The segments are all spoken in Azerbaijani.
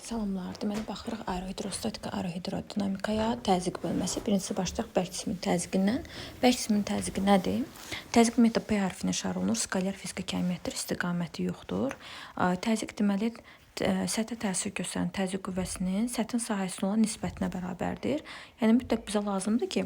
Salamlar. Deməli, baxırıq aerohidrostatika, aerohidrodinamikaya təzyiq bölməsi. Birincisi başlayaq bərk cismin təzyiqindən. Bərk cismin təzyiqi nədir? Təzyiq ümumiyyətlə P hərfinə işarə olunur. Skalyar fiziki kəmiyyətdir, istiqaməti yoxdur. Təzyiq deməli səthə təsir göstərən təzyiq qüvvəsinin səthin sahəsinə olan nisbətinə bərabərdir. Yəni mütləq bizə lazımdır ki,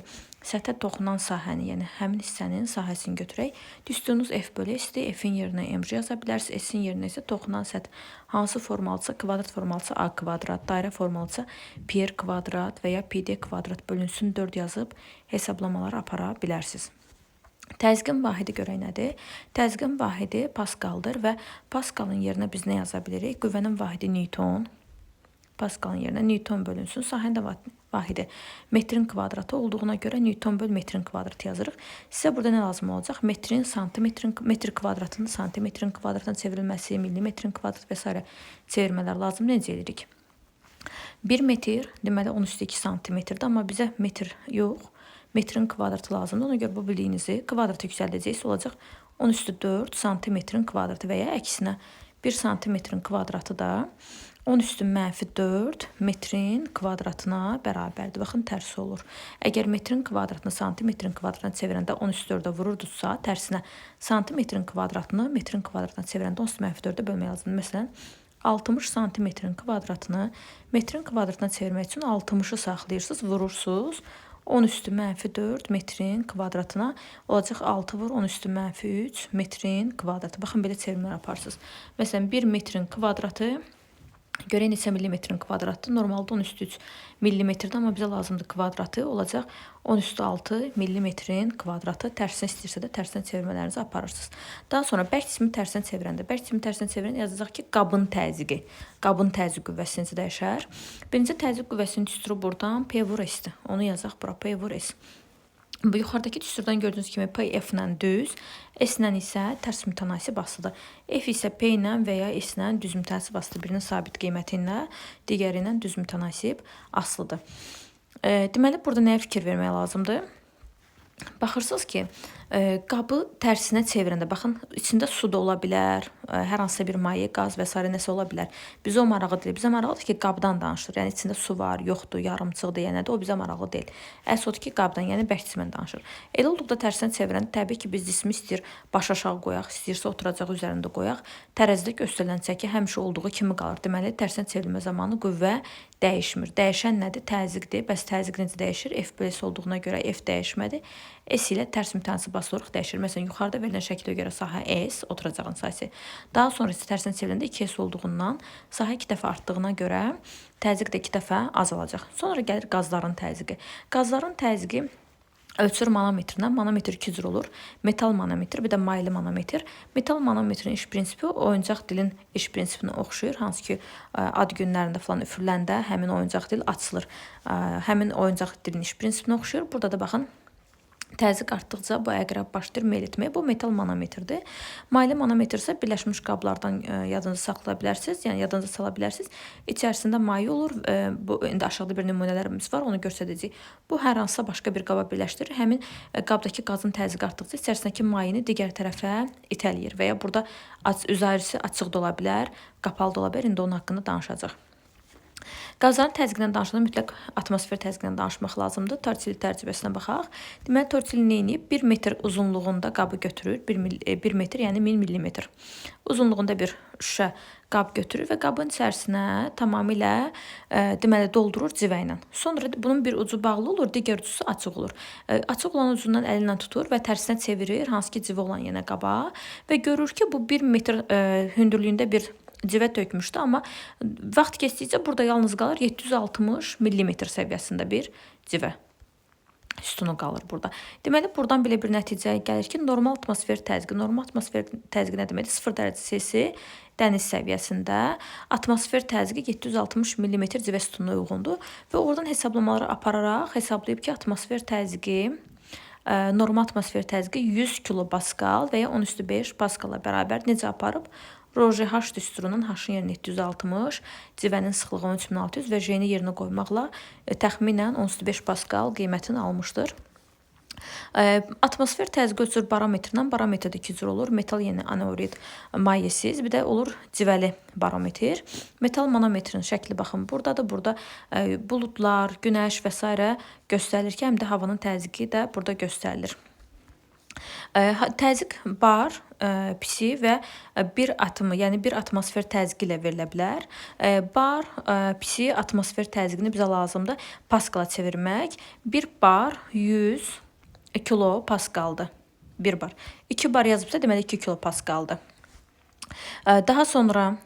səthə toxunan sahəni, yəni həmin hissənin sahəsini götürək. Düsturunuz F bölü S-dir. F-in yerinə mc yaza bilərsiniz. S-in yerinə isə toxunan səth hansı formalıdırsa, kvadrat formalıdırsa A kvadrat, dairə formalıdırsa pi r kvadrat və ya pi d kvadrat bölünsün 4 yazıb hesablamaları apara bilərsiniz. Təzyiqin vahidi görək nədir? Təzyiqin vahidi paskaldır və paskalın yerinə biz nə yaza bilirik? Qüvvənin vahidi Newton. Paskalın yerinə Newton bölünsün. Sahənin də vahidi metrin kvadratı olduğuna görə Newton böl metrin kvadratı yazırıq. Sizə burada nə lazım olacaq? Metrin, santimetrin, metr kvadratının santimetrin kvadratına çevrilməsi, millimetrin kvadrat və s. çevirmələr lazım. Necə edirik? 1 metr, deməli 10^2 santimetrdir, amma bizə metr yox, metrin kvadratı lazımdır. Ona görə bu bildiyinizi kvadrat yüksəldəcəyiz olacaq 10^4 santimetrin kvadratı və ya əksinə 1 santimetrin kvadratı da 10^-4 metrin kvadratına bərabərdir. Baxın, tərsi olur. Əgər metrin kvadratını santimetrin kvadratına çevirəndə 10^4-ə vururduzsa, tərsinə santimetrin kvadratını metrin kvadratına çevirəndə 10^-4-ə bölmək lazımdır. Məsələn, 60 santimetrin kvadratını metrin kvadratına çevirmək üçün 60'ı saxlayırsınız, vurursunuz. 10^-4 metrin kvadratına olacaq 6 vur 10^-3 metrin kvadratı. Baxın, belə çevirmələr aparırsınız. Məsələn, 1 metrin kvadratı görək neçə millimetrin kvadratdır. Normalda 10^3 millimetrdir, amma bizə lazımdır kvadratı olacaq 10^6 millimetrin kvadratı. Tərsinə istəyirsə də tərsinə çevirmələrinizi aparırsınız. Daha sonra bərk cismi tərsinə çevirəndə, bərk cismi tərsinə çevirəndə yazacaq ki, qabın təzyiqi. Qabın təzyiq qüvvəsi necə dəyişər? Birinci təzyiq qüvvəsinin düsturu buradan P vur S-dir. Onu yazaq bura, P vur S. Bu yuxarıdakı düsturdan gördüyünüz kimi P F-lə düz, S-lə isə tərs mütənasib asılıdır. F isə P ilə və ya S-lə düz mütənasib asılıdır. Birinin sabit qiyməti ilə, digəri ilə düz mütənasib asılıdır. Deməli, burada nəyə fikir vermək lazımdır? Baxırsınız ki, qabı tərsinə çevirəndə, baxın, içində su da ola bilər, hər hansısa bir maye, qaz və s. nəsə ola bilər. Bizə o maraqlı deyil. Bizə maraqlıdır ki, qabdan danışır. Yəni, içində su var, yoxdur, yarımçıqdır, yəni nədir, o bizə maraqlı deyil. Əsl odur ki, qabdan, yəni bərk cismən danışır. Elə olduqda tərsinə çevirəndə, təbii ki, biz cismi istəyir baş aşağı qoyaq, istəyirsə oturacaq üzərində qoyaq. Tərəzidə göstərilən çəki həmişə olduğu kimi qalır. Deməli, tərsinə çevrilmə zamanı qüvvə dəyişmir. Dəyişən nədir? Təzyiqdir. Bəs təzyiq necə dəyişir? F bölü S olduğuna görə F dəyişmədi. S ilə tərs mütənasib asılırıq dəyişir. Məsələn, yuxarıda verilən şəkildə görə sahə S, oturacağın sahəsi. Daha sonra isə tərsinə çevriləndə 2S olduğundan sahə 2 dəfə artdığına görə təzyiq də 2 dəfə azalacaq. Sonra gəlir qazların təzyiqi. Qazların təzyiqi ölçülür manometrindən. Manometr 2 cür olur. Metal manometr, bir də maylı manometr. Metal manometrin iş prinsipi oyuncaq dilin iş prinsipinə oxşuyur. Hansı ki, ad günlərində falan üfürüləndə həmin oyuncaq dil açılır. Həmin oyuncaq dilin iş prinsipinə oxşuyur. Burada da baxın, təzyiq artdıqca bu əqrəb başlayır meyl etməyə. Bu metal manometrdir. Maylı manometr isə birləşmiş qablardan yadınızı saxlaya bilərsiniz, yəni yadınızı sala bilərsiniz. İçərisində maye olur. Bu indi aşağıda bir nümunələrimiz var, onu göstərəcəyik. Bu hər hansısa başqa bir qaba birləşdirir. Həmin qabdakı qazın təzyiqi artdıqca içərisindəki mayeni digər tərəfə itələyir və ya burada üzərisi açıq da ola bilər, qapalı da ola bilər. İndi onun haqqında danışacaq. Qazların təzyiqindən danışanda mütləq atmosfer təzyiqindən danışmaq lazımdır. Tortili tərcübəsinə baxaq. Deməli, tortili nə edib? 1 metr uzunluğunda qabı götürür. 1 metr, yəni 1000 millimetr. Uzunluğunda bir şüşə qab götürür və qabın içərisinə tamamilə deməli doldurur civə ilə. Sonra bunun bir ucu bağlı olur, digər ucusu açıq olur. Açıq olan ucundan əli ilə tutur və tərsinə çevirir, hansı ki civə olan yenə qaba və görür ki, bu 1 metr hündürlüyündə bir civə tökmüşdü, amma vaxt keçdikcə burada yalnız qalır 760 millimetr səviyyəsində bir civə sütunu qalır burada. Deməli, buradan belə bir nəticə gəlir ki, normal atmosfer təzyiqi. Normal atmosfer təzyiqi nə deməkdir? 0 dərəcə Selsi dəniz səviyyəsində atmosfer təzyiqi 760 millimetr civə sütununa uyğundur və oradan hesablamaları apararaq hesablayıb ki, atmosfer təzyiqi normal atmosfer təzyiqi 100 kilopaskal və ya 10^5 paskala bərabər necə aparıb? ROЖH düsturunun H-ın yerinə 760, civənin sıxlığı 13600 və J-ni yerinə qoymaqla təxminən 10^5 paskal qiymətini almışdır. Atmosfer təzyiqi ölçülür barometrlə. Barometr də iki cür olur. Metal, yəni anorid, mayyəsiz. Bir də olur civəli barometr. Metal manometrin şəkli baxın buradadır. Burada buludlar, günəş və s. göstərilir ki, həm də havanın təzyiqi də burada göstərilir. Təzyiq bar, pisi və bir atımı, yəni bir atmosfer təzyiqi ilə verilə bilər. Bar, pisi atmosfer təzyiqini bizə lazımdır paskala çevirmək. 1 bar 100 kilo paskaldır. 1 bar. 2 bar yazıbsa deməli 2 kilo paskaldır. Daha sonra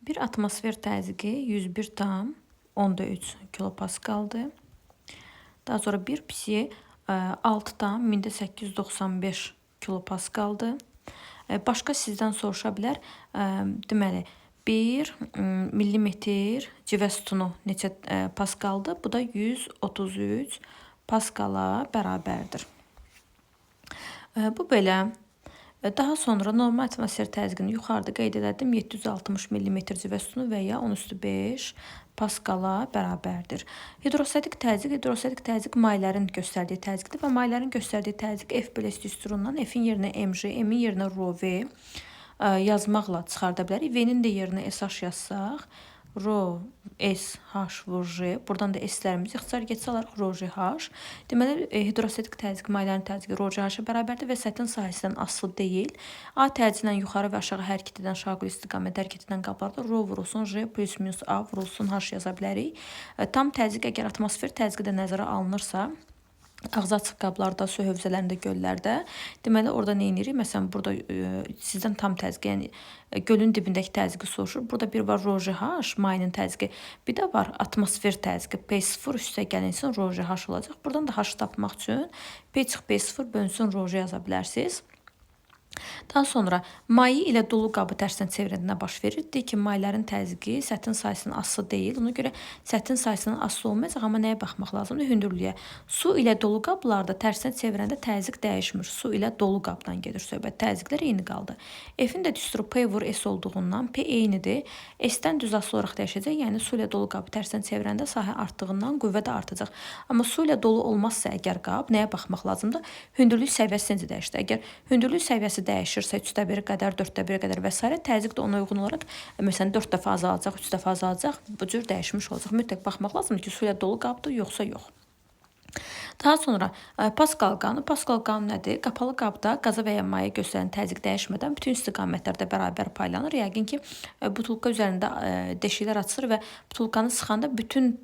bir atmosfer təzyiqi 101,3 kilo paskaldır. Daha sonra bir pisi 6,895 kilo paskaldır. Başqa sizdən soruşa bilər. Deməli 1 millimetr civə sütunu neçə paskaldır? Bu da 133 paskala bərabərdir. Bu belə. Daha sonra normal atmosfer təzyiqini yuxarıda qeyd elədim. 760 mm civə sütunu və ya 10^5 paskala bərabərdir. Hidrostatik təzyiq mayilərin göstərdiyi təzyiqdir və mayilərin göstərdiyi təzyiq F bölü S düsturundan F-in yerinə mg, M-in yerinə ρV yazmaqla çıxarda bilərik. V-nin də yerinə SH yazsaq, ρ, S, H vur J. Buradan da S-lərimizi ixtisar getsə alarıq ρJH. Deməli, hidrostatik təzyiq mayilərin təzyiqi ρJH-a bərabərdir və sətin sahəsindən asılı deyil. A təzyiqlə yuxarı və aşağı hərəkət edən şaquli istiqamət hərəkət edən qablarda ρ vurulsun, J plus minus A vurulsun, H yaza bilərik. Tam təzyiq əgər atmosfer təzyiqi də nəzərə alınırsa, ağzı açıq qablarda, su hövzələrində, göllərdə, deməli orada nə edirik? Məsələn, burada sizdən tam təzyiq, yəni gölün dibindəki təzyiqi soruşur. Burada bir var ρJH, mayinin təzyiqi. Bir də var atmosfer təzyiqi. P0 üstə gəlinsin ρJH olacaq. Buradan da H tapmaq üçün P0 bölünsün ρJ yaza bilərsiniz. Daha sonra mayi ilə dolu qabı tərsinə çevirəndə nə baş verir? Deyir ki, mayilərin təzyiqi sətin sayısının asılı deyil. Ona görə sətin sayısının asılı olmayacaq, amma nəyə baxmaq lazımdır? Hündürlüyə. Su ilə dolu qablarda tərsinə çevirəndə təzyiq dəyişmir. Su ilə dolu qabdan gedir söhbət. Təzyiqlər eyni qaldı. F-in də düsturu P vur S olduğundan P eynidir. S-dən düz asılı olaraq dəyişəcək. Yəni su ilə dolu qabı tərsinə çevirəndə sahə artdığından qüvvə də artacaq. Amma su ilə dolu olmazsa əgər qab, nəyə baxmaq lazımdır? Hündürlük səviyyəsi necə dəyişdi? Əgər hündürlük səviyyəsi dəyişirsə 3/1 qədər, 4/1 qədər və s. təzyiq də ona uyğun olaraq məsələn 4 dəfə azalacaq, 3 dəfə azalacaq, bu cür dəyişmiş olacaq. Mütləq baxmaq lazımdır ki, su ilə dolu qabdır yoxsa yox. Daha sonra Paskal qanunu. Paskal qanunu nədir? Qapalı qabda qaza və ya maya göstərən təzyiq dəyişmədən bütün istiqamətlərdə bərabər paylanır. Yəqin ki, butulka üzərində deşiklər açılır və butulkanı sıxanda bütün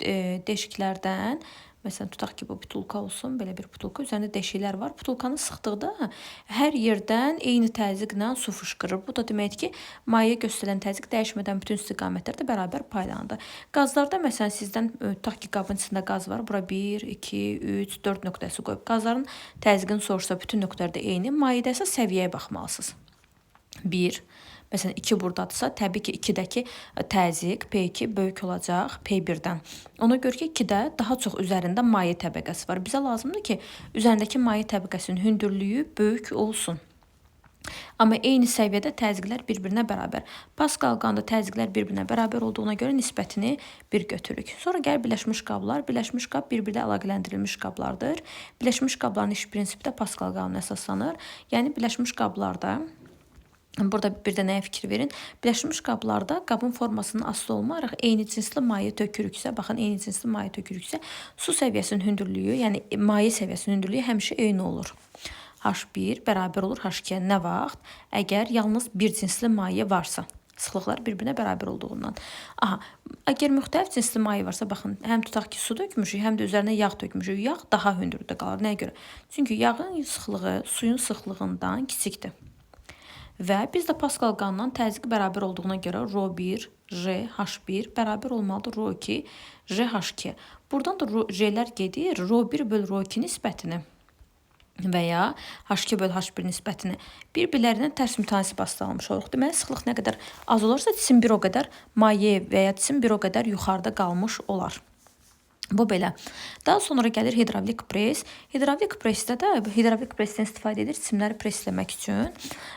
deşiklərdən, məsələn, tutaq ki, bu butulka olsun, belə bir butulka, üzərində deşiklər var. Butulkanı sıxdıqda hər yerdən eyni təzyiqlə su fışqırır. Bu da deməkdir ki, mayaya göstərilən təzyiq dəyişmədən bütün istiqamətlərdə bərabər paylanır. Qazlarda, məsələn, sizdən tutaq ki, qabın içində qaz var. Bura 1, 2, 3, 4 nöqtəsi qoyub. Qazların təzyiqini soruşsa bütün nöqtələrdə eyni. Mayada isə səviyyəyə baxmalısınız. 1. Məsələn, 2 buradadırsa, təbii ki, 2-dəki təzyiq P2 böyük olacaq P1-dən. Ona görə ki, 2-də daha çox üzərində maye təbəqəsi var. Bizə lazımdır ki, üzərindəki maye təbəqəsinin hündürlüyü böyük olsun. Amma eyni səviyyədə təzyiqlər bir-birinə bərabər. Paskal qanunda təzyiqlər bir-birinə bərabər olduğuna görə nisbətini 1 götürürük. Sonra gəlir birləşmiş qablar. Birləşmiş qab bir-birinə əlaqələndirilmiş qablardır. Birləşmiş qabların iş prinsipi də Paskal qanununa əsaslanır. Yəni, birləşmiş qablarda burada bir də nəyə fikir verin? Birləşmiş qablarda qabın formasının asılı olmayaraq eyni cinsli maye tökürüksə, baxın, eyni cinsli maye tökürüksə, su səviyyəsinin hündürlüyü, yəni maye səviyyəsinin hündürlüyü həmişə eyni olur. H1 bərabər olur H2-yə nə vaxt? Əgər yalnız bir cinsli maye varsa. Sıxlıqlar bir-birinə bərabər olduğundan. Aha, əgər müxtəlif cinsli maye varsa, baxın, həm tutaq ki, su tökmüşük, həm də üzərinə yağ tökmüşük. Yağ daha hündürdə qalır. Nəyə görə? Çünki yağın sıxlığı suyun sıxlığından kiçikdir. Və biz də Paskal qanunundan təzyiq bərabər olduğuna görə ρ1, J, H1 bərabər olmalıdır ρ2, J, H2. Buradan da J'lər gedir, ρ1 böl ρ2 nisbətini və ya H2 böl H1 nisbətini bir-birlərinə tərs mütənasib asılı almış oluruq. Deməli, sıxlıq nə qədər az olarsa, cisim bir o qədər maye və ya cisim bir o qədər yuxarıda qalmış olar. Bu belə. Daha sonra gəlir hidravlik pres. Hidravlik presdə də hidravlik presdən istifadə edir cisimləri presləmək üçün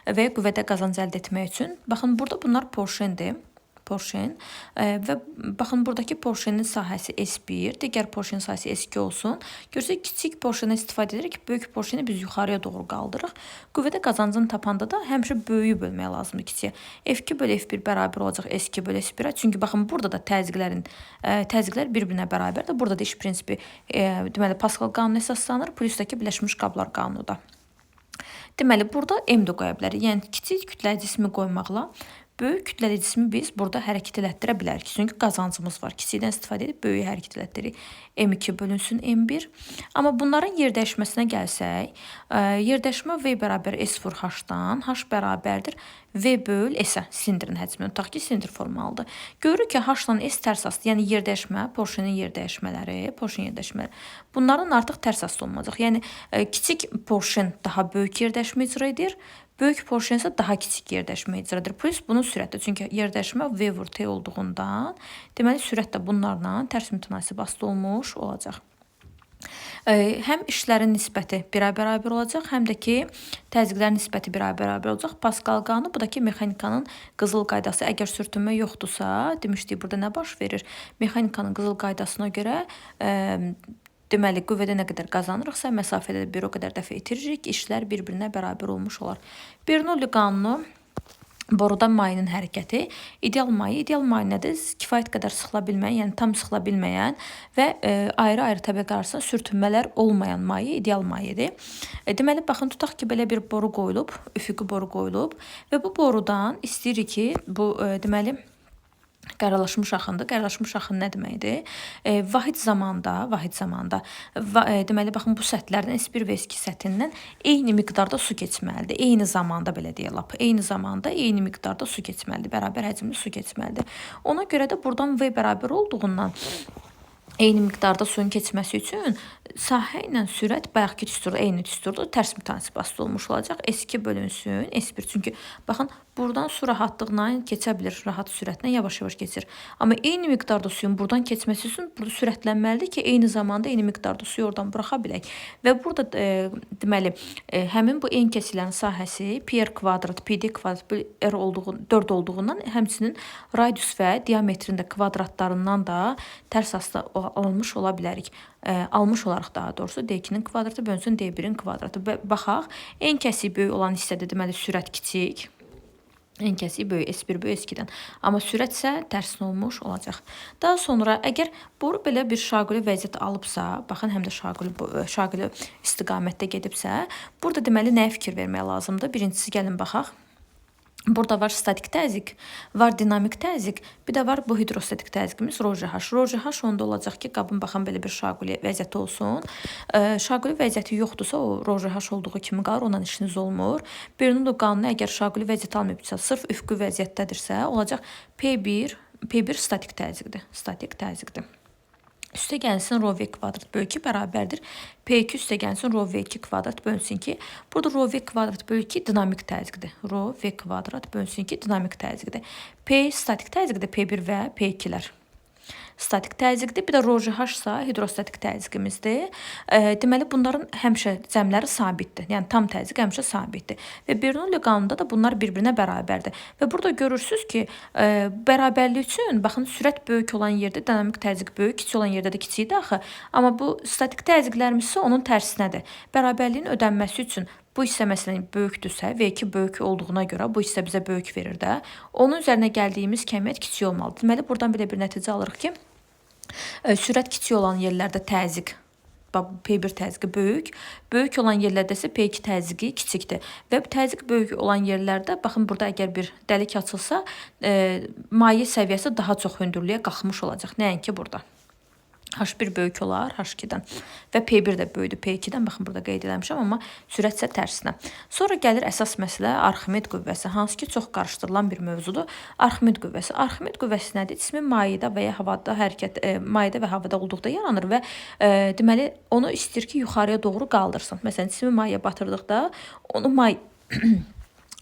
və qüvvədə qazanc əldə etmək üçün. Baxın, burada bunlar porşendir. porşen və baxın buradakı porşenin sahəsi S1, digər porşenin sahəsi S2 olsun. Görürsünüz kiçik porşenə istifadə edirik, böyük porşeni biz yuxarıya doğru qaldırırıq. Qüvvədə qazancını tapanda da həmişə böyüyü bölmək lazımdır kiçiyə. F2 bölü F1 bərabər olacaq S2 bölü S1-ə. Çünki baxın burada da təzyiqlər bir-birinə bərabərdir. Burada da iş prinsipi deməli Pascal qanunu əsaslanır, plusdakı birləşmiş qablar qanunu da. Deməli, burada M də qoya bilərik. Yəni, kiçik kütləli cismi qoymaqla böyük kütləli cismi biz burada hərəkət elətdirə bilərik. Çünki qazancımız var. Kiçikdən istifadə edib böyüyü hərəkət elətdirik. M2 bölünsün M1. Amma bunların yer dəyişməsinə gəlsək, yer dəyişmə V bərabər S vur H-dan, H bərabərdir V böl S-ə, silindrin həcmi. Tutaq ki, silindir formalıdır. Görürük ki, H-dan S tərs aslı, yəni yer dəyişmə, porşenin yer dəyişmələri. Bunların artıq tərs aslı olmayacaq. Yəni, kiçik porşen daha böyük yer dəyişmə icra edir. Böyük porşen isə daha kiçik yer dəyişmə icra edir. Plus bunun sürəti. Çünki yer dəyişmə V vur T olduğundan, deməli sürət də bunlarla tərs mütənasib asılı olmuş olacaq. Həm işlərin nisbəti 1-ə bərabər olacaq, həm də ki, təzyiqlərin nisbəti 1-ə bərabər olacaq. Pascal qanunu, bu da ki, mexanikanın qızıl qaydası. Əgər sürtünmə yoxdursa, demişdik burada nə baş verir? Mexanikanın qızıl qaydasına görə deməli, qüvvədə nə qədər qazanırıqsa, məsafədə də bir o qədər dəfə itiririk, işlər bir-birinə bərabər olmuş olar. Bernoulli qanunu, boruda mayenin hərəkəti, ideal maye nədir? Kifayət qədər sıxıla bilməyən, yəni tam sıxıla bilməyən və ayrı-ayrı təbəqə arasında sürtünmələr olmayan maye ideal mayedir. Deməli, baxın, tutaq ki, belə bir boru qoyulub, üfüqi boru qoyulub və bu borudan istəyirik ki, bu deməli, qaralaşmış axındır. Qaralaşmış axın nə deməkdir? Vahid zamanda, deməli, baxın, bu səthlərdən S1 və S2 səthindən eyni miqdarda su keçməlidir. Eyni zamanda, belə deyək, eyni zamanda, eyni miqdarda su keçməlidir. Bərabər həcmli su keçməlidir. Ona görə də buradan V bərabər olduğundan eyni miqdarda suyun keçməsi üçün sahə ilə sürət bayaqki düsturda, eyni düsturda tərs mütənasib asılı olmuş olacaq. S2 bölünsün S1. Çünki baxın, buradan su rahatlıqla keçə bilir, rahat sürətlə yavaş-yavaş keçir. Amma eyni miqdarda suyun buradan keçməsi üçün burada sürətlənməlidir ki, eyni zamanda eyni miqdarda suyu oradan buraxa bilək. Və burada deməli, həmin bu en kəsilən sahəsi PR kvadrat, PD kvadrat R 4 olduğundan həmçinin radius və diametrin də kvadratlarından da tərs asılı alınmış ola bilərik. Almış olaraq daha doğrusu D2-nin kvadratı bölünsün D1-in kvadratı. Baxaq, en kəsiyi böyük olan hissədə deməli sürət kiçik. En kəsiyi böyük S1 böyük S2-dən. Amma sürət isə tərsinə olmuş olacaq. Daha sonra əgər boru belə bir şaquli vəziyyət alıbsa, baxın həm də şaquli istiqamətdə gedibsə, burada deməli nəyə fikir vermək lazımdır? Birincisi gəlin baxaq. Burada var statik təzyiq, var dinamik təzyiq, bir də var bu hidrostatik təzyiqimiz ROJH. ROJH onda olacaq ki, qabın baxın belə bir şaquli vəziyyəti olsun. Şaquli vəziyyəti yoxdursa, o ROJH olduğu kimi qalır, ondan işiniz olmur. Bernoulli qanunu əgər şaquli vəziyyət almayıbsa, sırf üfüqi vəziyyətdədirsə, olacaq P1 statik təzyiqdir. Üstə gəlsin rho v kvadrat bölü 2 bərabərdir. P2 üstə gəlsin rho v2 kvadrat bölünsün ki, burada rho v kvadrat bölü 2 dinamik təzyiqdir. Rho v kvadrat bölünsün ki, dinamik təzyiqdir. P statik təzyiqdir, P1 və P2-lər. Statik təzyiqdir, bir də ROJH isə hidrostatik təzyiqimizdir. Deməli, bunların həmişə cəmləri sabitdir. Yəni, tam təzyiq həmişə sabitdir. Və Bernoulli qanununda da bunlar bir-birinə bərabərdir. Və burada görürsünüz ki, bərabərlik üçün, baxın, sürət böyük olan yerdə dinamik təzyiq böyük, kiçik olan yerdə də kiçikdir axı. Amma bu statik təzyiqlərimiz isə onun tərsinədir. Bərabərliyin ödənməsi üçün bu hissə məsələn böyükdürsə, V2 böyük olduğuna görə bu hissə bizə böyük verir də. Onun üzərinə gəldiyimiz kəmiyyət kiçik olmalıdır. Deməli, buradan belə bir nəticə alırıq ki, sürət kiçik olan yerlərdə təzyiq, P1 təzyiqi böyük olan yerlərdə isə P2 təzyiqi kiçikdir. Və bu təzyiq böyük olan yerlərdə, baxın, burada əgər bir dəlik açılsa, maye səviyyəsi daha çox hündürlüyə qalxmış olacaq. Nəinki burada. H1 böyük olar H2-dən və P1 də böyüdür P2-dən. Baxın, burada qeyd eləmişəm, amma sürət isə tərsinə. Sonra gəlir əsas məsələ Arximed qüvvəsi, hansı ki, çox qarışdırılan bir mövzudur. Arximed qüvvəsi. Arximed qüvvəsi nədir? Cismin mayedə və ya havada mayedə və havada olduqda yaranır və deməli, onu istəyir ki, yuxarıya doğru qaldırsın. Məsələn, cismi mayaya batırdıqda onu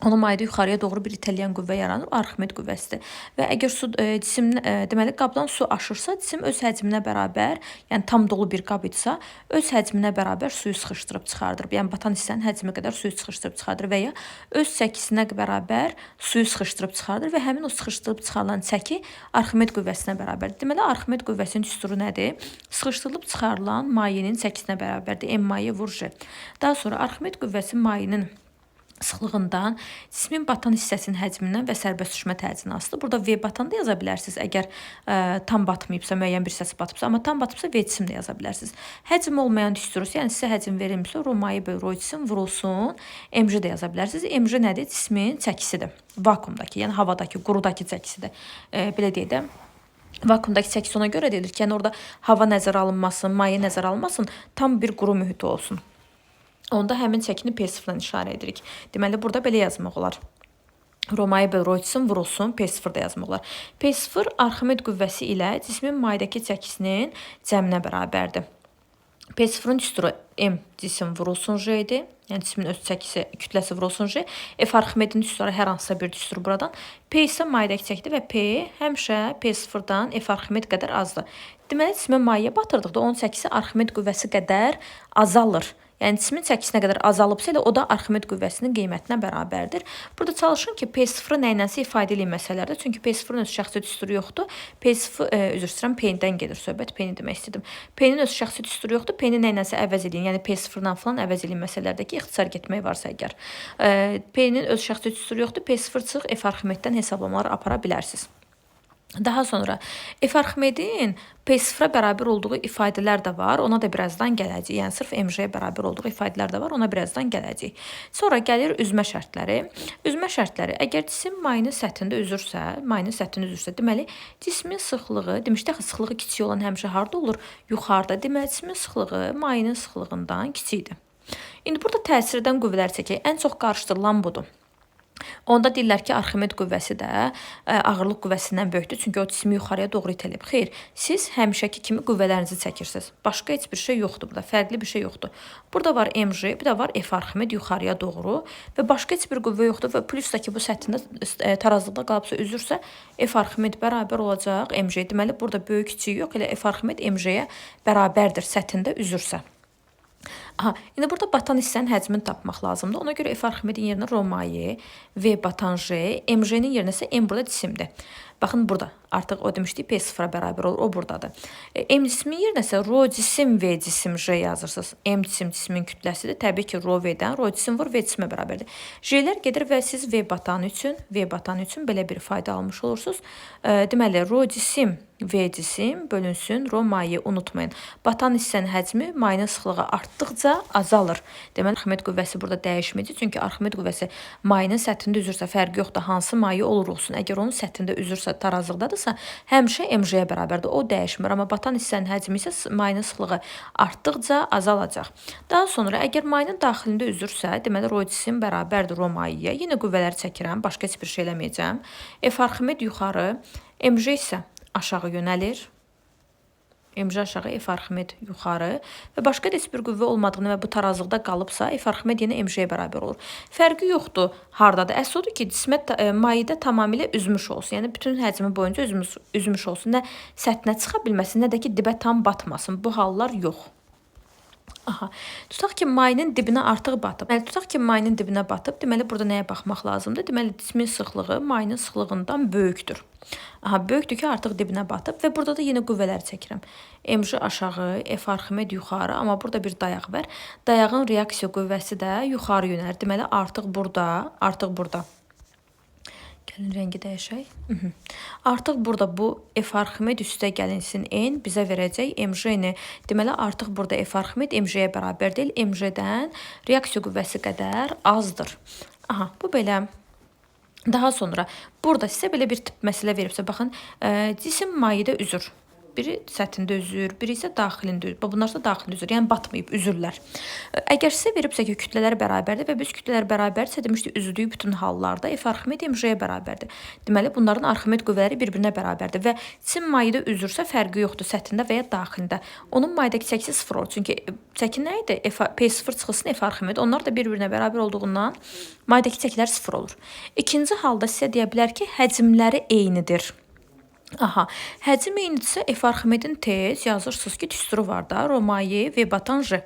Onu mayda yuxarıya doğru bir itələyən qüvvə yaranır, Arximed qüvvəsidir. Və əgər cisim deməli qabdan su aşırsa, cisim öz həcminə bərabər, yəni tam dolu bir qab idisə, öz həcminə bərabər suyu sıxışdırıb çıxardır. Yəni batan hissənin həcmi qədər suyu sıxışdırıb çıxardır və ya öz çəkisinə bərabər suyu sıxışdırıb çıxardır və həmin o sıxışdırıb çıxarılan çəki Arximed qüvvəsinə bərabərdir. Deməli Arximed qüvvəsinin düsturu nədir? Sıxışdırılıb çıxarılan mayenin çəkisinə bərabərdir. M maye vur J. Daha sonra Arximed qüvvəsi mayenin sıxlığından, cismin batan hissəsinin həcmindən və sərbəst düşmə tədicindən asılıdır. Burada V batan da yaza bilərsiniz, əgər tam batmayıbsa, müəyyən bir hissəsi batıbsa, amma tam batıbsa V cisim də yaza bilərsiniz. Həcm olmayan düsturus, yəni sizə həcm verilmişsə, rho maye böl rho cisim vurulsun, mj də yaza bilərsiniz. Mj nədir? Cismin çəkisidir. Vakuumdakı, yəni havadakı, qurudakı çəkisidir. Belə deyək də. Vakuumdakı çəkisi ona görə deyilir ki, yəni orada hava nəzərə alınmasın, maye nəzərə alınmasın, tam bir quru mühiti olsun. Onda həmin çəkini P0-dan işarə edirik. Deməli, burada belə yazmaq olar. Rho maye böl rho cisim vurulsun, P0 da yazmaq olar. P0 Arximed qüvvəsi ilə cismin mayedəki çəkisinin cəminə bərabərdir. P0-ın düsturu M cisim vurulsun J-dir. Yəni cismin öz çəkisi, kütləsi vurulsun J. F Arximedin düsturu hər hansısa bir düstur buradan. P isə mayedəki çəkidir və P həmişə P0-dan F Arximed qədər azdır. Deməli, cismin mayeyə batırdıqda onun çəkisi Arximed qüvvəsi qədər azalır. Yəni cismin çəkisinə qədər azalıbsa elə o da Arximed qüvvəsinin qiymətinə bərabərdir. Burada çalışın ki, P0 nəyinəsə ifadə edin məsələlərdə. Çünki P0-ın öz şəxsi düsturu yoxdur. P0 üzr istəyirəm, P-dən gedir söhbət. P-ni demək istədim. P-nin öz şəxsi düsturu yoxdur. P-ni nəyinəsə əvəz edin. Yəni P0-dan falan əvəz edin məsələlərdəki ixtisar getmək varsa əgər. P-nin öz şəxsi düsturu yoxdur. P0 çıx F Arximeddən hesablamalar apara bilərsiniz. Daha sonra F Arximedin P0-a bərabər olduğu ifadələr də var. Ona da birazdan gələcək. Yəni sırf MJ-yə bərabər olduğu ifadələr də var. Ona birazdan gələcək. Sonra gəlir üzmə şərtləri. Üzmə şərtləri. Əgər cisim mayenin səthində üzürsə, deməli cismin sıxlığı, demişdik axı sıxlığı kiçik olan həmişə harda olur? Yuxarıda. Deməli cismin sıxlığı mayenin sıxlığından kiçikdir. İndi burada təsirdən qüvvələr çəkək. Ən çox qarışdırılan budur. Onda deyirlər ki, Arximed qüvvəsi də ağırlıq qüvvəsindən böyükdür. Çünki o cismi yuxarıya doğru itələyib. Xeyr, siz həmişəki kimi qüvvələrinizi çəkirsiniz. Başqa heç bir şey yoxdur burada. Fərqli bir şey yoxdur. Burada var MJ, bir də var F Arximed yuxarıya doğru və başqa heç bir qüvvə yoxdur və plus da ki, bu səthində tarazlıqda qalıbsa üzürsə, F Arximed bərabər olacaq MJ. Deməli, burada böyük kiçik yox, elə F Arximed MJ-yə bərabərdir səthində üzürsə. Aha, indi burada batan hissənin həcmini tapmaq lazımdır. Ona görə F Arximedin yerinə rho maye, V batan J, MJ-nin yerinə isə M burada cisimdir. Baxın burada artıq o demişdik P0-a bərabər olur, o buradadır. M cismin yerinə isə rho cisim V cisim J yazırsınız. M cisim cismin kütləsidir. Təbii ki, rho V-dən rho cisim vur V cisimə bərabərdir. J-lər gedir və siz V batan üçün belə bir fayda almış olursunuz. Deməli, rho cisim V cisim bölünsün rho maye, unutmayın. Batan hissənin həcmi mayenin sıxlığı artdıqca azalır. Deməli, Arximed qüvvəsi burada dəyişməyəcək. Çünki Arximed qüvvəsi mayenin səthində üzürsə fərqi yoxdur. Hansı maye olur olsun. Əgər onun səthində üzürsə, tarazlıqdadırsa, həmişə MJ-yə bərabərdir. O dəyişmir. Amma batan hissənin həcmi isə mayenin sıxlığı artdıqca azalacaq. Daha sonra, əgər mayenin daxilində üzürsə, deməli, rho cisim bərabərdir rho mayeyə. Yenə qüvvələri çəkirəm. Başqa heç bir şey eləməyəcəm. F Arximed yuxarı, MJ isə aşağı yönəlir. MJ aşağı, F Arximed yuxarı və başqa heç bir qüvvə olmadığını və bu tarazlıqda qalıbsa, F Arximed yenə MJ-yə bərabər olur. Fərqi yoxdur hardadır. Əsl odur ki, cismə mayedə tamamilə üzmüş olsun. Yəni bütün həcmi boyunca üzmüş olsun. Nə səthinə çıxa bilməsin, nə də ki, dibə tam batmasın. Bu hallar yox. Aha. Tutaq ki, mayenin dibinə artıq batıb. Deməli, burada nəyə baxmaq lazımdır? Deməli, cismin sıxlığı mayenin sıxlığından böyükdür. Aha, böyükdür ki, artıq dibinə batıb və burada da yenə qüvvələri çəkirəm. MJ aşağı, F Arximed yuxarı, amma burada bir dayaq var. Dayağın reaksiya qüvvəsi də yuxarı yönəlir. Deməli, artıq burada. Gəlin rəngi dəyişək. Artıq burada bu F Arximed üstə gəlinsin N bizə verəcək MJ-ni. Deməli, artıq burada F Arximed MJ-yə bərabər deyil. MJ-dən reaksiya qüvvəsi qədər azdır. Aha, bu belə. Daha sonra burada sizə belə bir tip məsələ veribsə, baxın, cisim mayedə üzür. biri səthində üzür, biri isə daxilində üzür. Bunlar isə daxilində üzür, yəni batmayıb, üzürlər. Əgər sizə veribsə ki, kütlələr bərabərdir və biz kütlələr bərabərdirsə demişdik, üzdüyü bütün hallarda F Arximed MJ-yə bərabərdir. Deməli, bunların Arximed qüvvələri bir-birinə bərabərdir və cisim mayedə üzürsə fərqi yoxdur, səthində və ya daxilində. Onun mayedəki çəkisi 0 olur. Çünki çəki nə idi? P0 çıxılsın F Arximed. Onlar da bir-birinə bərabər olduğundan mayedəki çəkilər 0 olur. İkinci halda sizə deyə bilər ki, həcmləri eynidir. Aha, həcm eynidirsə F Arximedin tez yazırsınız ki, düsturu var da, Romaye və batan J.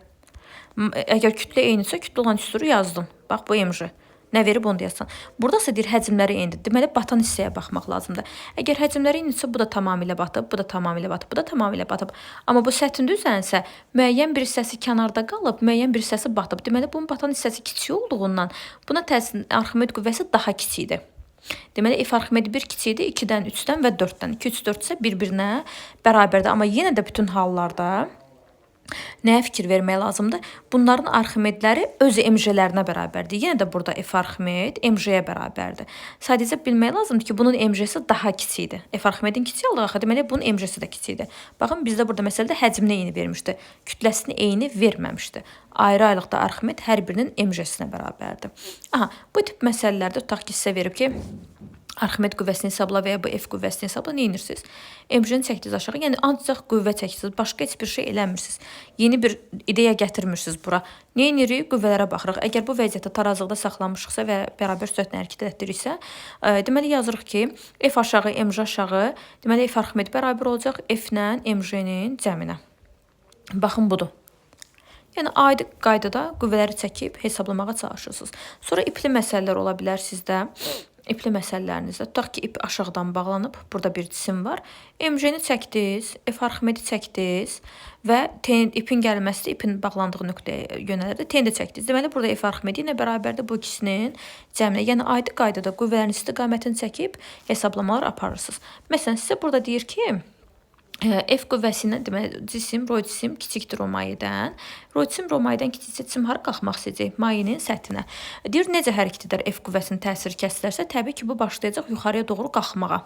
Əgər kütlə eynidirsə, kütlə olan düsturu yazdım. Bax, bu MJ. Nə verib onu deyəsən. Burada isə deyir həcmləri eynidir. Deməli, batan hissəyə baxmaq lazımdır. Əgər həcmləri eynidirsə, bu da tamamilə batıb, bu da tamamilə batıb, bu da tamamilə batıb. Amma bu səthində üzənsə, müəyyən bir hissəsi kənarda qalıb, müəyyən bir hissəsi batıb. Deməli, bunun batan hissəsi kiçik olduğundan buna təsir Arximed qüvvəsi daha kiçikdir. Deməli, F Arximed 1 kiçikdir 2-dən, 3-dən və 4-dən. 2, 3, 4 isə bir-birinə bərabərdir. Amma yenə də bütün hallarda nəyə fikir vermək lazımdır? Bunların Arximedləri öz MJ-lərinə bərabərdir. Yenə də burada F Arximed MJ-yə bərabərdir. Sadəcə bilmək lazımdır ki, bunun MJ-si daha kiçikdir. F Arximedin kiçik olduğu axı, deməli bunun MJ-si də kiçikdir. Baxın, bizdə burada məsələdə həcmini eyni vermişdi. Kütləsini eyni verməmişdi. Ayrı-ayrılıqda Arximed hər birinin MJ-sinə bərabərdir. Aha, bu tip məsələlərdə tutaq ki, sizə verib ki, Arximed qüvvəsini hesabla və ya bu F qüvvəsini hesabla nə edirsiniz? MJ-ni çəkdiniz aşağı, yəni ancaq qüvvə çəkirsiniz, başqa heç bir şey eləmirsiniz. Yeni bir ideya gətirmirsiniz bura. Nə edirik? Qüvvələrə baxırıq. Əgər bu vəziyyətdə tarazlıqda saxlanmışıqsa və bərabər sürətlə hərəkət etdiririksə, deməli yazırıq ki, F aşağı, MJ aşağı, deməli F Arximed bərabər olacaq F-lə MJ-nin cəminə. Baxın, budur. Yəni, aidi qaydada qüvvələri çəkib hesablamağa çalışırsınız. Sonra ipli məsələlər ola bilər sizdə. İpli məsələlərinizdə. Tutaq ki, ip aşağıdan bağlanıb, burada bir cisim var. MJ-ni çəkdiniz, F Arximedi çəkdiniz və ipin gəlməsi də ipin bağlandığı nöqtəyə yönəlirdi. T-ni də çəkdiniz. Deməli, burada F Arximedi ilə bərabərdir bu ikisinin cəminə. Yəni, aidi qaydada qüvvələrin istiqamətini çəkib hesablamalar aparırsınız. Məsələn, sizə burada deyir ki, F qüvvəsindən, deməli, cisim, roy cisim kiçikdir o mayədən. Roy cisim, mayedən kiçiksə cisim hara qalxmaq istəyəcək? Mayenin səthinə. Deyir, necə hərəkət edər F qüvvəsinin təsiri kəsilərsə, təbii ki, bu başlayacaq yuxarıya doğru qalxmağa.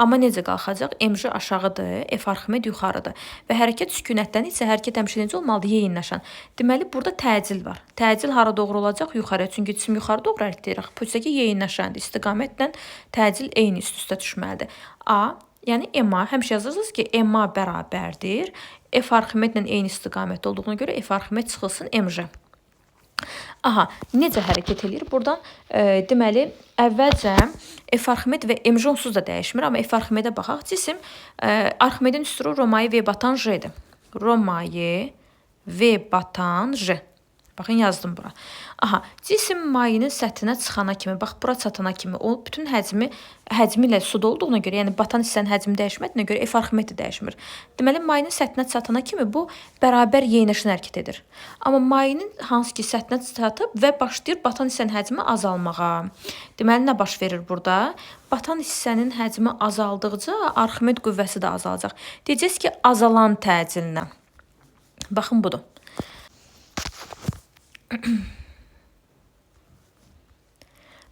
Amma necə qalxacaq? MJ aşağıdır, F Arximed yuxarıdır. Və hərəkət sükunətdən isə hərəkət həmişə necə olmalıdır? Yeyinləşən. Deməli, burada təcil var. Təcil hara doğru olacaq? Yuxarıya. Çünki cisim yuxarı doğru hərəkət edir. Pulsdəki yeyinləşəndir. İstiqamətlə təcil eyni üst-üstə düşməlidir. A. Yəni, MA, həmişə yazırsınız ki, MA bərabərdir. F Arximedlə eyni istiqamətdə olduğuna görə F Arximed çıxılsın MJ. Aha, necə hərəkət edir? Buradan, deməli, əvvəlcə F Arximed və MJ onsuz da dəyişmir, amma F Arximedə baxaq. Cisim, Arximedin üstürü Romaye və batan J-dir. Romaye və batan J. Baxın, yazdım bura. Aha, cisim mayenin səthinə çıxana kimi, bax, bura çatana kimi, o bütün həcmi ilə suda olduğuna görə, yəni batan hissənin həcmi dəyişmədiyinə görə F Arximed də dəyişmir. Deməli, mayenin səthinə çatana kimi bu bərabər yeyinləşən hərəkət edir. Amma mayenin hansı ki səthinə çatıb və başlayır batan hissənin həcmi azalmağa. Deməli, nə baş verir burada? Batan hissənin həcmi azaldıqca Arximed qüvvəsi də azalacaq. Deyəcəyiz ki, azalan təcillə. Baxın, budur.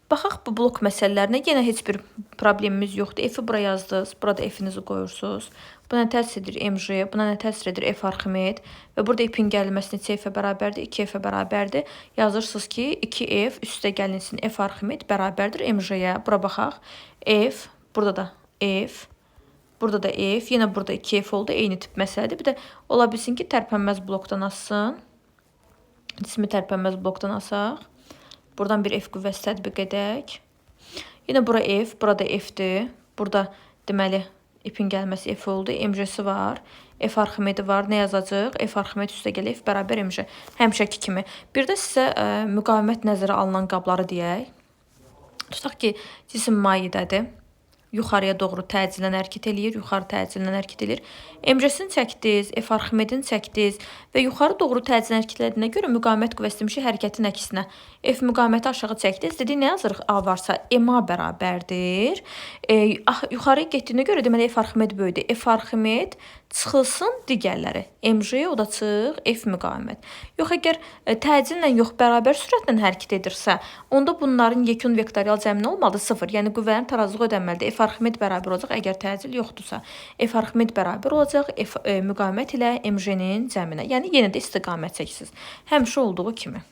Baxaq bu blok məsələlərinə. Yenə heç bir problemimiz yoxdur. F-i bura yazdınız. Burada F-inizi qoyursunuz. Buna nə təsir edir MJ, buna nə təsir edir F Arximed və burada ipin gəlməsi neçə F-ə bərabərdir? 2F-ə bərabərdir. Yazırsınız ki, 2F üstə gəlinsin F Arximed bərabərdir MJ-yə. Bura baxaq. F, burada da F, burada da F, yenə burada 2F oldu. Eyni tip məsələdir. Bir də ola bilsin ki, tərpənməz blokdan assın. Cismi tərpənməz blokdan asaq. Buradan bir F qüvvəsi tətbiq edək. Yenə bura F, burada F-dir. Burada deməli ipin gəlməsi F oldu. MJ-si var. F Arximedi var. Nə yazacaq? F Arximed üstə gələ F bərabər MJ. Həmişəki kimi. Bir də sizə müqavimət nəzərə alınan qabları deyək. Tutaq ki, cisim mayedədir. Yuxarıya doğru təcillə hərəkət eləyir, yuxarı təcillə hərəkət eləyir. MJ-sini çəkdiniz, F Arximedini çəkdiniz və yuxarı doğru təcillə hərəkət elədiyinə görə müqavimət qüvvəsi demişik hərəkətin əksinə. F müqaviməti aşağı çəkdiniz, dedik nə yazırıq? A varsa MA bərabərdir. Yuxarıya getdiyinə görə deməli F Arximed böyüdür. F Arximed çıxılsın digərləri. MJ o da çıx, F müqavimət. Yox, əgər təcillə yox, bərabər sürətlə hərəkət edirsə, onda bunların yekun vektorial cəmi nə olmalıdır? 0. Yəni qüvvələrin tarazlığı ödənməlidir. F Arximed bərabər olacaq, əgər təcil yoxdursa. F Arximed bərabər olacaq müqavimət ilə MJ-nin cəminə. Yəni, yenə də istiqamət çəkisiz. Həmişə olduğu kimi.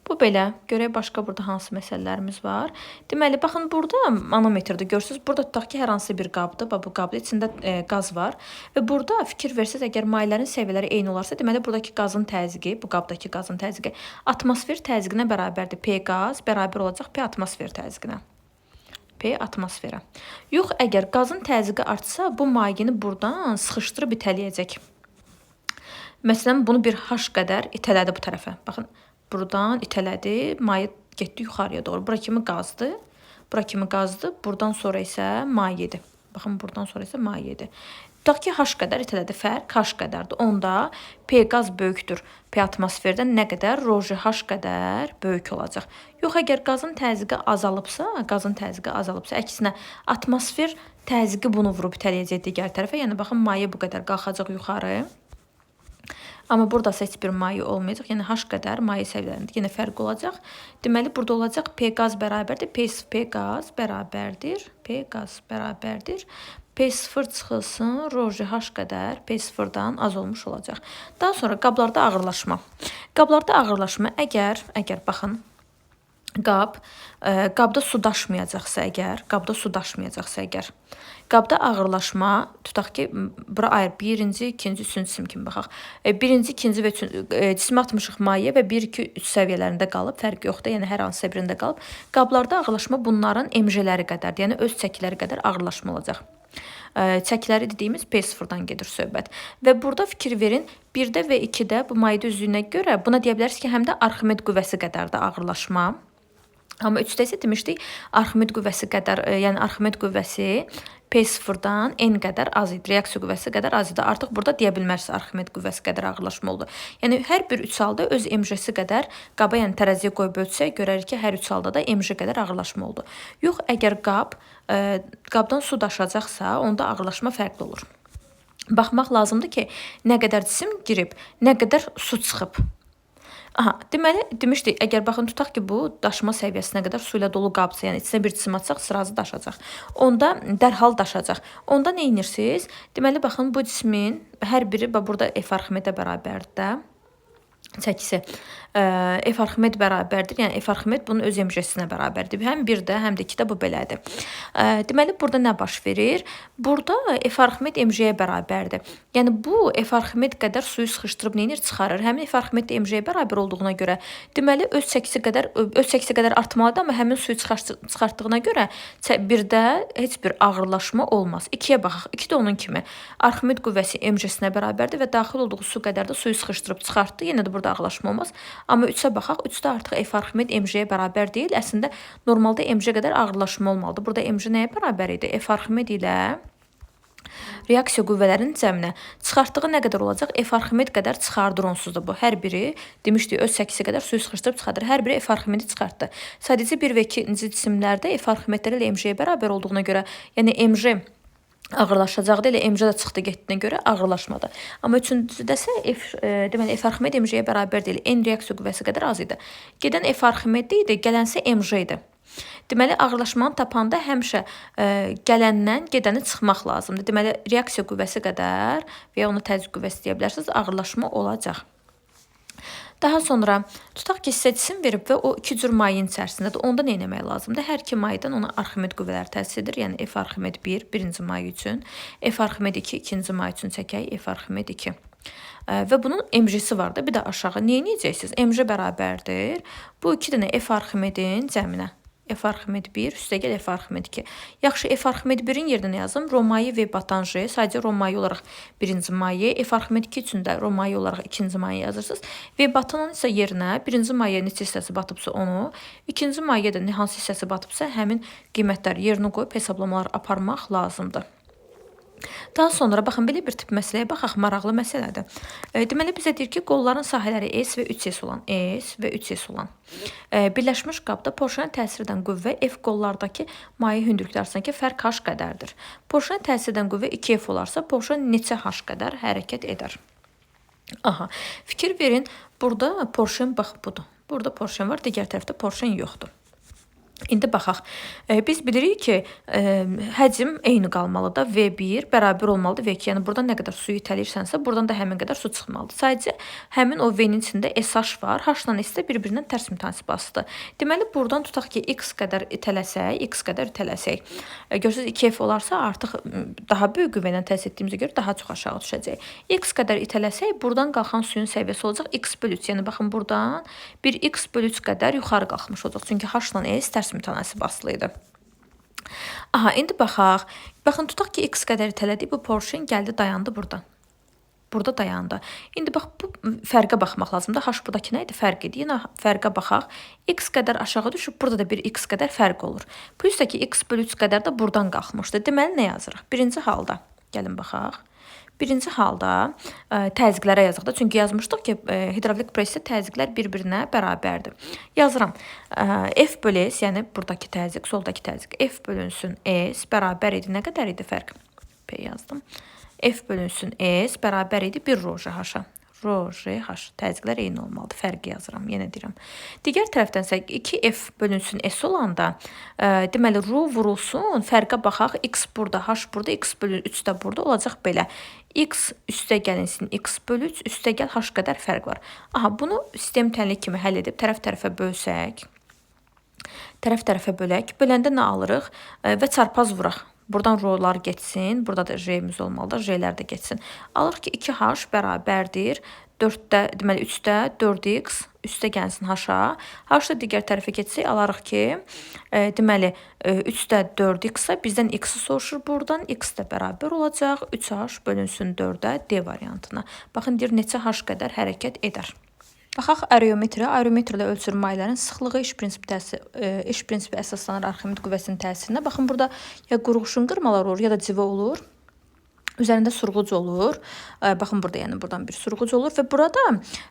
Bu belə. Görək başqa burada hansı məsələlərimiz var. Deməli, baxın, burada manometrdə görürsünüz. Burada tutaq ki, hər hansı bir qabdır. Bu qabda içində qaz var. Və burada fikir versəz, əgər mayilərin səviyyələri eyni olarsa, deməli, buradakı qazın təzyiqi, bu qabdakı qazın təzyiqi atmosfer təzyiqinə bərabərdir. P qaz bərabər olacaq P atmosfer təzyiqinə. P atmosferə. Yox, əgər qazın təzyiqi artsa, bu mayini buradan sıxışdırıb itələyəcək. Məsələn, bunu bir H qədər itələdi bu tərəfə. Baxın. Buradan itələdi, maye getdi yuxarıya doğru. Bura kimi qazdı. Bura kimi qazdı. Buradan sonra isə mayedir. Baxın, buradan sonra isə mayedir. Tutaq ki, H qədər itələdi. Fərq H qədərdir. Onda P qaz böyükdür. P atmosferdən nə qədər? Rj H qədər böyük olacaq. Yox, əgər qazın təzyiqi azalıbsa, əksinə atmosfer təzyiqi bunu vurub itələyəcək digər tərəfə. Yəni, baxın, maye bu qədər qalxacaq yuxarı. Amma buradasa heç bir maye olmayacaq. Yəni, H qədər maye səviyyələrində yenə fərq olacaq. Deməli, burada olacaq P qaz bərabərdir. P qaz bərabərdir. P qaz bərabərdir. P0 çıxılsın. Rj H qədər P0-dan az olmuş olacaq. Daha sonra qablarda ağırlaşma. Qablarda ağırlaşma əgər baxın, qabda su daşmayacaqsa əgər, qabda ağırlaşma, tutaq ki, bura ayır, birinci, ikinci, üçüncü cisim kimi baxaq. Birinci, ikinci və cismi atmışıq maye və 1, 2, 3 səviyyələrində qalıb, fərq yoxdur, yəni hər hansısa birində qalıb. Qablarda ağırlaşma bunların MJ-ləri qədərdir, yəni öz çəkiləri qədər ağırlaşma olacaq. Çəkiləri dediyimiz P0-dan gedir söhbət. Və burada fikir verin, 1-də və 2-də bu mayedə üzlüyünə görə buna deyə bilərsiniz ki, həm də Arximed qüvvəsi qədərdir ağırlaşma. Amma 3-də isə demişdik, Arximed qüvvəsi qədər, yəni Arximed qüvvəsi P0-dan N qədər az idi, reaksiya qüvvəsi qədər az idi. Artıq burada deyə bilmərsiniz Arximed qüvvəsi qədər ağırlaşma oldu. Yəni, hər bir 3 halda öz MJ-si qədər qaba, yəni tərəziyə qoyub ölçsək, görərik ki, hər 3 halda da MJ qədər ağırlaşma oldu. Yox, əgər qabdan su daşacaqsa, onda ağırlaşma fərqli olur. Baxmaq lazımdır ki, nə qədər cisim girib, nə qədər su çıxıb. Deməli, demişdik, əgər baxın, tutaq ki, bu daşıma səviyyəsinə qədər su ilə dolu qabsa, yəni içinə bir cisim atsaq, sırazı daşacaq. Onda dərhal daşacaq. Onda nə edirsiniz? Deməli, baxın, bu cismin hər biri burada F Arximedə bərabərdir də. Çəkisi F Arximed bərabərdir. Yəni, F Arximed bunun öz MJ-sinə bərabərdir. Həm 1-də, həm də 2-də bu belədir. Deməli, burada nə baş verir? Burada F Arximed MJ-yə bərabərdir. Yəni, bu F Arximed qədər suyu sıxışdırıb neyinir? Çıxarır. Həmin F Arximed də MJ-yə bərabər olduğuna görə, deməli, öz çəkisi qədər artmalıdır, amma həmin suyu çıxartdığına görə 1-də heç bir ağırlaşma olmaz. 2-yə baxaq. 2 də onun kimi. Arximed qüvvəsi MJ-sinə bərabərdir və daxil olduğu su qədər də suyu sıxışdırıb çıxartdı. Yenə də burada ağırlaşma olmaz. Amma 3-ə baxaq, 3-də artıq F Arximed MJ-yə bərabər deyil. Əslində, normalda MJ qədər ağırlaşma olmalıdır. Burada MJ nəyə bərabər idi? F Arximed ilə reaksiya qüvvələrinin cəminə. Çıxartdığı nə qədər olacaq? F Arximed qədər çıxardır onsuz da bu. Hər biri, demişdik, öz çəkisi qədər suyu sıxışdırıb çıxardır. Hər biri F Arximedi çıxartdı. Sadəcə 1 və 2-ci cisimlərdə F Arximedləri ilə MJ-yə bərabər olduğuna görə, yəni MJ ağırlaşacaqdı, elə MJ də çıxdı getdiyinə görə ağırlaşmadı. Amma üçüncüdə isə deməli, F Arximed MJ-yə bərabər deyil. N reaksiya qüvvəsi qədər az idi. Gedən F Arximed idi, gələnsə MJ idi. Deməli, ağırlaşmanı tapanda həmişə gələndən gedəni çıxmaq lazımdır. Deməli, reaksiya qüvvəsi qədər və ya onu təzyiq qüvvəsi deyə bilərsiniz, ağırlaşma olacaq. Daha sonra tutaq ki, sizə cisim verib və o 2 cür mayenin içərisindədir. Onda nə etmək lazımdır? Hər iki mayədən ona Arximed qüvvələri təsir edir. Yəni F Arximed 1, birinci maye üçün, F Arximed 2, ikinci maye üçün çəkək, F Arximed 2. Və bunun MJ-si var da, bir də aşağı. Niyə edəcəksiniz? MJ bərabərdir. Bu 2 dənə F Arximedin cəminə. F Arximed 1, üstəgəl F Arximed 2. Yaxşı, F Arximed 1-in yerinə yazım. Romayi və batanji, sadəcə romayi olaraq birinci maye, F Arximed 2 üçün də romayi olaraq ikinci maye yazırsınız. Və batanın isə yerinə birinci maye neçə hissəsi batıbsa onu, ikinci maye də hansı hissəsi batıbsa həmin qiymətlər yerinə qoyub hesablamalar aparmaq lazımdır. Daha sonra, baxın, belə bir tip məsələyə baxaq, maraqlı məsələdir. Deməli, bizə deyir ki, qolların sahələri S və 3S olan. Birləşmiş qabda porşuna təsir edən qüvvə F qollardakı maye hündürlüklər arasındakı fərq H qədərdir. Porşuna təsir edən qüvvə 2F olarsa, porşun neçə H qədər hərəkət edər? Fikir verin, burada porşun, bax, budur. Burada porşun var, digər tərəfdə porşun yoxdur. İndi baxaq. Biz bilirik ki, həcm eyni qalmalıdır. V1 bərabər olmalıdır V2. Yəni burada nə qədər suyu itələyirsənsə, buradan da həmin qədər su çıxmalıdır. Sadəcə həmin o V-nin içində SH var. H-la S də bir-birindən tərs mütənasib asıdır. Deməli buradan tutaq ki, x qədər itələsək, görürsüz 2F olarsa artıq daha böyük qüvvə ilə təsis etdiyimizə görə daha çox aşağı düşəcək. X qədər itələsək, buradan qalxan suyun səviyyəsi olacaq x/3. Yəni baxın buradan bir x/3 qədər yuxarı qalxmış olacaq. Çünki H-la S tərs mütənasib asılı idi. Aha, indi baxaq. Baxın, tutaq ki, x qədər itələdik. Bu portion gəldi, dayandı burada. Burada dayandı. İndi bax, bu fərqə baxmaq lazımdır. H buradakı nə idi? Fərq idi. Yenə fərqə baxaq. X qədər aşağı düşüb, burada da bir x qədər fərq olur. Plus da ki, x/3 qədər də buradan qalxmışdı. Deməli, nə yazırıq? Birinci halda, gəlin baxaq. Birinci halda təzyiqlərə yazıq da. Çünki yazmışdıq ki, hidravlik presdə təzyiqlər bir-birinə bərabərdir. Yazıram. F bölü S, yəni buradakı təzyiq, soldakı təzyiq. F bölünsün S bərabər idi. Nə qədər idi fərq? P yazdım. F bölünsün S bərabər idi 1 rho H-a. Rho H. Təzyiqlər eyni olmalıdır. Fərqi yazıram. Yenə deyirəm. Digər tərəfdənsə 2F bölünsün S olanda, deməli, rho vurulsun, fərqə baxaq. X burada, H burada, X bölü 3 də burada olacaq belə. X üstə gəlinsin, X bölü 3, üstə gəl, H qədər fərq var. Aha, bunu sistem tənlik kimi həll edib tərəf-tərəfə bölsək. Tərəf-tərəfə bölək. Böləndə nə alırıq? Və çarpaz vuraq. Buradan rholar getsin. Burada da J'miz olmalıdır. J'lər də getsin. Alırıq ki, 2H bərabərdir. 4-də, deməli 3-də 4x üstə gəlsin H-a. H-da digər tərəfə getsək, alarıq ki, deməli 3-də 4x-a bizdən x-i soruşur buradan. X də bərabər olacaq 3H bölünsün 4-də D variantına. Baxın, deyir neçə H qədər hərəkət edər. Baxaq aerometrə. Aerometrlə ölçülür mayelərin sıxlığı iş prinsipi əsaslanır Arximid qüvvəsinin təsirinə. Baxın, burada ya qurğuşun qırmalar olur, ya da civə olur. Üzərində surğuc olur. Baxın, burada yəni buradan bir surğuc olur və burada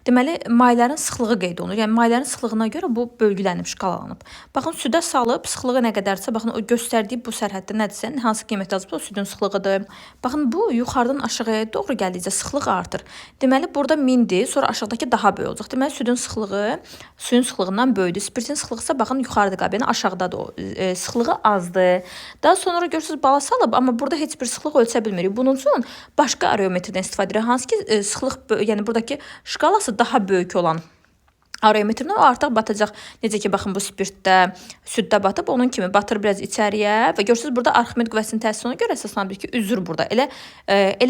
deməli mayələrin sıxlığı qeyd olunur. Yəni mayələrin sıxlığına görə bu bölgülənib, şkalalanıb. Baxın, südə salıb sıxlığı nə qədərsə, baxın o göstərdiyi bu sərhəddə nədirsə, hansı qiymət yazıb o südün sıxlığıdır. Baxın, bu yuxarıdan aşağıya doğru gəldikcə sıxlıq artır. Deməli burada 1000-dir, sonra aşağıdakı daha böyük olacaq. Deməli südün sıxlığı suyun sıxlığından böyükdür. Spiritin sıxlığı isə baxın yuxarıda qalıb, yəni aşağıdadır o. Sıxlığı azdır. Daha sonra görürsüz bala salıb, amma burada heç bir sıxlıq ölçə bilmirik. Bunun üçün başqa aerometrdən istifadə edirik. Hansı ki, sıxlıq, yəni buradakı şkalası daha böyük olan aerometrdən o artıq batacaq. Necə ki, baxın, bu spirtdə, süddə batıb, onun kimi batır biraz içəriyə və görürsüz, burada Arximid qüvvəsinin təsirinə görə əsaslanır ki, üzür burada. Elə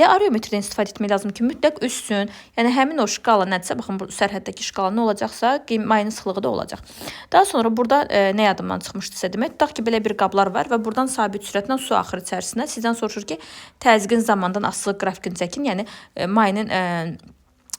aerometrdən istifadə etmək lazım ki, mütləq üssün. Yəni, həmin o şkala nədirsə, baxın, bu sərhəddəki şkala nə olacaqsa, mayının sıxlığı da olacaq. Daha sonra burada nə yadımdan çıxmışdısa demək, tutaq ki, belə bir qablar var və buradan sabit sürətlə su axır içərisinə. Sizdən soruşur ki, təzyiqin zamandan asılı qrafikini çəkin, yəni mayının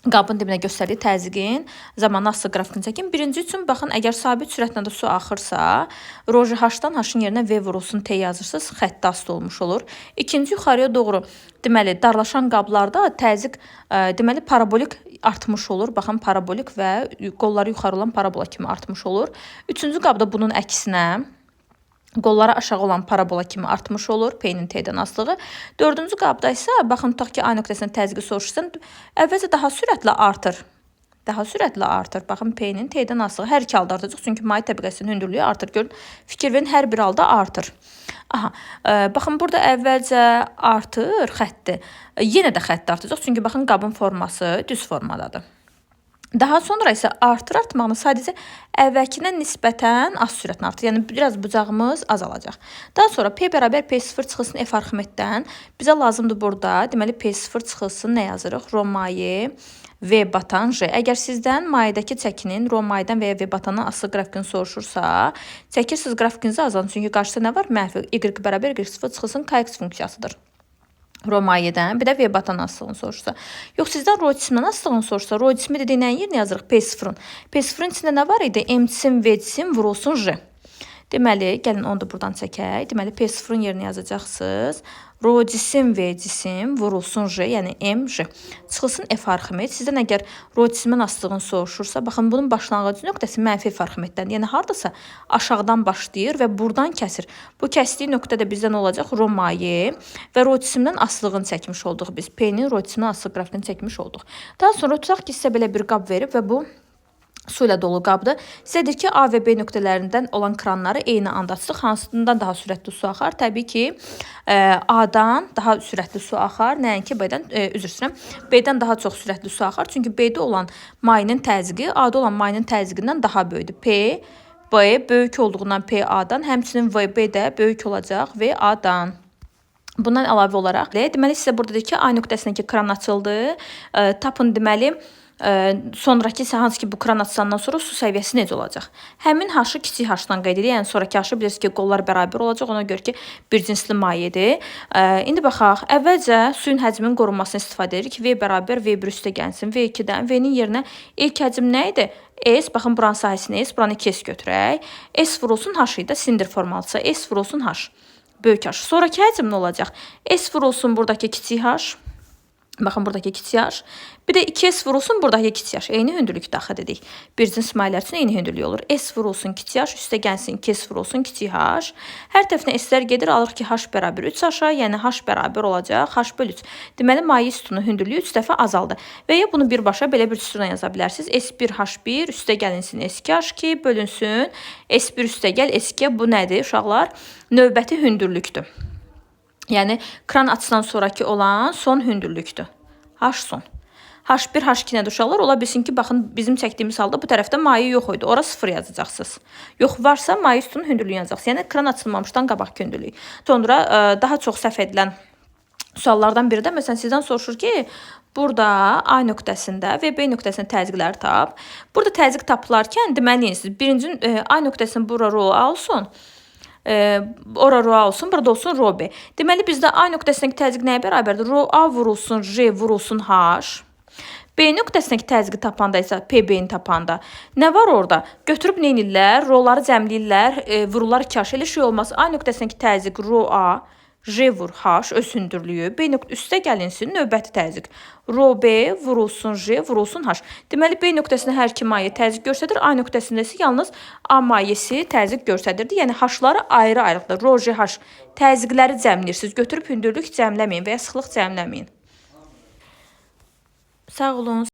qabın dibinə göstərdiyi təzyiqin zamanı asılı qrafikini çəkin. Birinci üçün, baxın, əgər sabit sürətlə də su axırsa, rho H-dan H-ın yerinə V vurulsun T yazırsınız, xəttə asılı olmuş olur. İkinci, yuxarıya doğru, deməli, darlaşan qablarda təzyiq, deməli, parabolik artmış olur. Baxın, parabolik və qolları yuxarı olan parabola kimi artmış olur. Üçüncü qabda bunun əksinə, qollara aşağı olan parabola kimi artmış olur, P-nin T-dən asılığı. Dördüncü qabda isə, baxın, tutaq ki, A nöqtəsində təzyiqi soruşsun, əvvəlcə daha sürətlə artır. Daha sürətlə artır. Baxın, P-nin T-dən asılığı hər iki halda artacaq. Çünki maye təbəqəsinin hündürlüyü artır. Görün, fikir verin, hər bir halda artır. Aha, baxın, burada əvvəlcə artır xətti. Yenə də xətti artacaq. Çünki baxın, qabın forması düz formadadır. Daha sonra isə artır-artmağını sadəcə əvvəlkindən nisbətən az sürətlə artır. Yəni, biraz bucağımız azalacaq. Daha sonra P bərabər P0 çıxılsın F Arximeddən. Bizə lazımdır burada. Deməli, P0 çıxılsın nə yazırıq? Rho maye V batan J. Əgər sizdən mayedəki çəkinin rho mayədən və ya V batandan asılı qrafikini soruşursa, çəkirsiniz qrafikinizi azalın. Çünki qarşıda nə var? Mənfi Y bərabər Y0 çıxılsın KX funksiyasıdır. Rho mayədən, bir də V batan asılığını soruşsa. Yox, sizdən rho cismindən asılığını soruşsa, rho cismi dediyi nəyin yerinə yazırıq? P0-ın. P0-ın içində nə var idi? M cisim, V cisim vurulsun J. Deməli, gəlin onu da buradan çəkək. Deməli, P0-ın yerinə yazacaqsınız. Rho cisim, V cisim vurulsun J, yəni MJ. Çıxılsın F Arximed. Sizdən əgər rho cismin asılığını soruşursa, baxın, bunun başlanğıc nöqtəsi mənfi F Arximeddən. Yəni, haradasa aşağıdan başlayır və buradan kəsir. Bu kəsdiyi nöqtə də bizdən olacaq rho maye və rho cisimdən asılığını çəkmiş olduq biz. P-nin rho cisimdən asılı qrafikini çəkmiş olduq. Daha sonra tutaq ki, sizə belə bir qab verib və bu su ilə dolu qabdır. Sizə deyir ki, A və B nöqtələrindən olan kranları eyni anda açdıq. Hansından daha sürətli su axar? Təbii ki, A-dan daha sürətli su axar. Nəinki B-dən, üzr istəyirəm. B-dən daha çox sürətli su axar. Çünki B-də olan mayenin təzyiqi A-da olan mayenin təzyiqindən daha böyükdür. P, B böyük olduğundan P A-dan, həmçinin VB də böyük olacaq V A-dan. Bundan əlavə olaraq, deməli sizə burada deyir ki, A nöqtəsindəki kran açıldı. Tapın deməli, sonrakı hansı ki bu kran açılandan sonra su səviyyəsi necə olacaq? Həmin H-ı kiçik H-dan qeyd edilir. Yəni sonrakı H-ı bilirsiniz ki, qollar bərabər olacaq. Ona görə ki, bir cinsli mayedir. İndi baxaq. Əvvəlcə suyun həcminin qorunmasını istifadə edirik. V bərabər V1 üstə gəlsin. V2-dən V-nin yerinə ilk həcm nə idi? S, baxın buranın sahəsini S, buranı 2S götürək. S vurulsun H idi, sindir formalısa. S vurulsun H. Böyük H. Sonraki həcm nə olacaq? S vurulsun buradakı kiçik H. Baxın buradakı kiçik H. Bir də 2S vurulsun buradakı kiçik H. Eyni hündürlükdə axı dedik. Bir cins mayələr üçün eyni hündürlük olur. S vurulsun kiçik H, üstə gəlsin 2S vurulsun kiçik H. Hər tərəfinə S-lər gedir, alır ki H bərabər 3H, yəni H bərabər olacaq H böl 3. Deməli, maye sütunun hündürlüyü 3 dəfə azaldı. Və ya bunu birbaşa belə bir sütuna yaza bilərsiniz. S1H1 üstə gəlinsin S2H2 bölünsün. S1 üstə gəl S2. Bu nədir uşaqlar? Növbəti hündürlükdür. Yəni, kran açıdan sonraki olan son hündürlükdür. H son. H1, H2 nədir uşaqlar? Ola bilsin ki, baxın, bizim çəkdiyimiz halda bu tərəfdə maye yox idi. Ora 0 yazacaqsınız. Yox, varsa maye sütunun hündürlüyünü yazacaqsınız. Yəni, kran açılmamışdan qabaq hündürlük. Sonra daha çox səhv edilən suallardan biri də, məsələn, sizdən soruşur ki, burada A nöqtəsində və B nöqtəsində təzyiqləri tap. Burada təzyiq tapılarkən, deməli, birinci A nöqtəsində bura rho A olsun. Ora rho A olsun, burada olsun rho B. Deməli, bizdə A nöqtəsindəki təzyiq nəyə bərabərdir? Rho A vurulsun J vurulsun H. B nöqtəsindəki təzyiqi tapanda isə PB-ni tapanda nə var orada? Götürüb nə edirlər? Rhoları cəmləyirlər, vururlar 2H. Elə şey olmaz. A nöqtəsindəki təzyiq rho A, J vur H, öz hündürlüyü. B üstə gəlinsin, növbəti təzyiq. Rho B vurulsun J vurulsun H. Deməli, B nöqtəsində hər iki maye təzyiq göstərir. A nöqtəsində isə yalnız A mayesi təzyiq göstərirdi. Yəni, H-ları ayrı-ayrılıqdır. Rho, J, H təzyiqləri cəmləyirsiniz. Götürüb hündürlük cəmləməyin və ya sıxlıq cəmləməyin. Sağ olun.